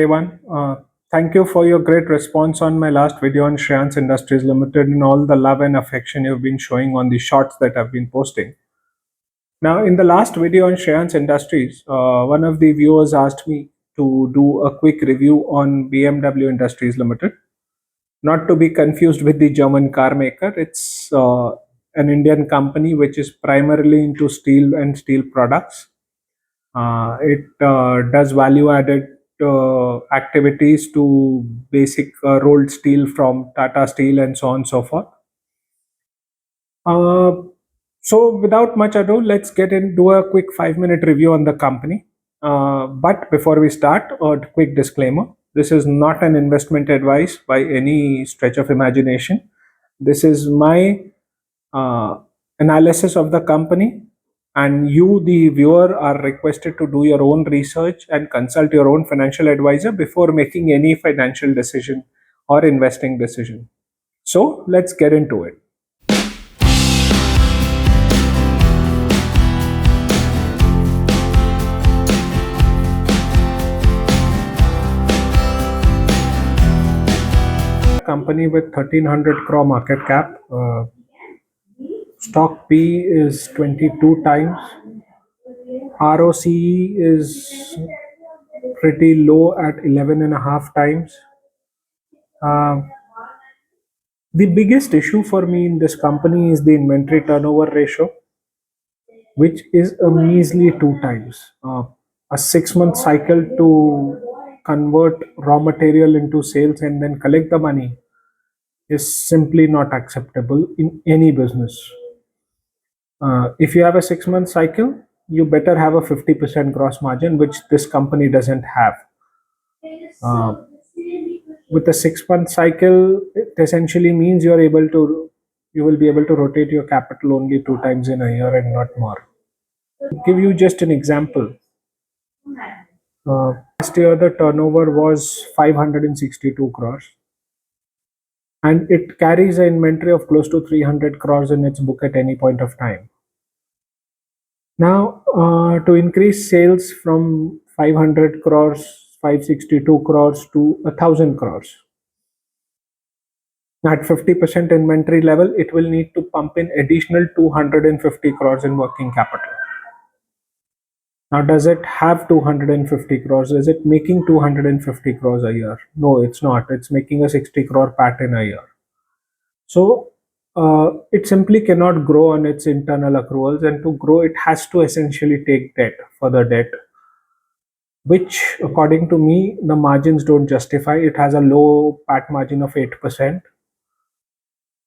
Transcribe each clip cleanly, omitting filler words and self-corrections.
Everyone. Thank you for your great response on my last video on Shreyan's Industries Limited and all the love and affection you've been showing on the shorts that I've been posting. Now, in the last video on Shreyan's Industries, one of the viewers asked me to do a quick review on BMW Industries Limited. Not to be confused with the German car maker, it's an Indian company which is primarily into steel and steel products. It does value added activities to basic rolled steel from Tata Steel and so on and so forth. So without much ado, let's get into a quick 5-minute review on the company. But before we start, a quick disclaimer. This is not an investment advice by any stretch of imagination. This is my analysis of the company, and you, the viewer, are requested to do your own research and consult your own financial advisor before making any financial decision or investing decision. So let's get into it. Company with 1300 crore market cap. Stock P is 22 times. ROCE is pretty low at 11.5 times. The biggest issue for me in this company is the inventory turnover ratio, which is a measly 2 times. A 6-month cycle to convert raw material into sales and then collect the money is simply not acceptable in any business. If you have a 6-month cycle, you better have a 50% gross margin, which this company doesn't have. With a 6-month cycle, it essentially means you will be able to rotate your capital only 2 times in a year and not more. To give you just an example, last year the turnover was 562 crores, and it carries an inventory of close to 300 crores in its book at any point of time. Now, to increase sales from 500 crores, 562 crores to 1,000 crores, at 50% inventory level, it will need to pump in additional 250 crores in working capital. Now, does it have 250 crores? Is it making 250 crores a year? No, it's not. It's making a 60 crore PAT in a year. So, it simply cannot grow on its internal accruals, and to grow, it has to essentially take debt, further debt, which, according to me, the margins don't justify. It has a low PAT margin of 8%.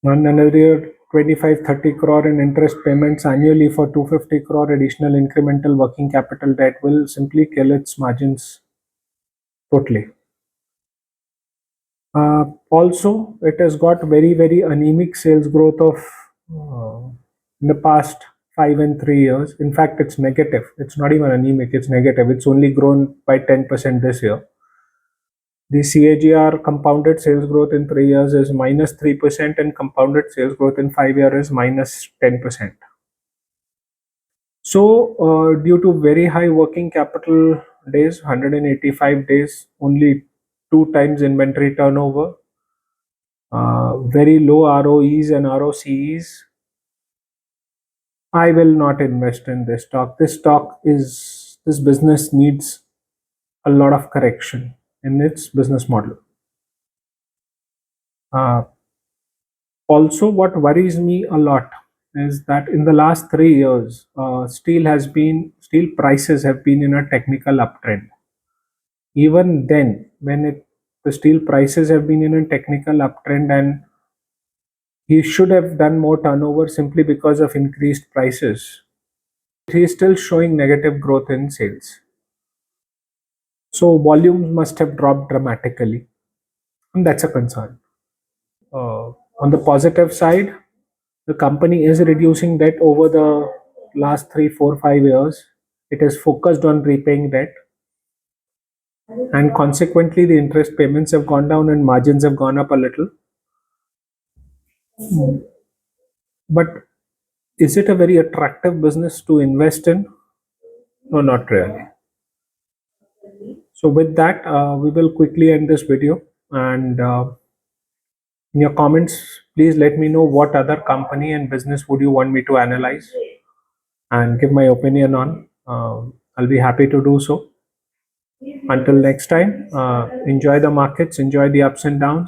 And another 25-30 crore in interest payments annually for 250 crore additional incremental working capital debt will simply kill its margins totally. Also, it has got very anemic sales growth of in the past 5 and 3 years. In fact, it's negative. It's not even anemic, it's negative. It's only grown by 10% this year. The CAGR compounded sales growth in 3 years is -3%, and compounded sales growth in 5 years is -10%. So, due to very high working capital days, 185 days, only 2 times inventory turnover, very low ROEs and ROCEs, I will not invest in this stock. This business needs a lot of correction in its business model. Also, what worries me a lot is that in the last 3 years, steel prices have been in a technical uptrend. Even then, when the steel prices have been in a technical uptrend, and he should have done more turnover simply because of increased prices, he is still showing negative growth in sales. So volumes must have dropped dramatically, and that's a concern. On the positive side, the company is reducing debt over the last 3, 4, 5 years. It is focused on repaying debt, and consequently, the interest payments have gone down and margins have gone up a little. But is it a very attractive business to invest in? No, not really. So with that, we will quickly end this video. And in your comments, please let me know what other company and business would you want me to analyze and give my opinion on. I'll be happy to do so. Until next time, enjoy the markets, enjoy the ups and downs.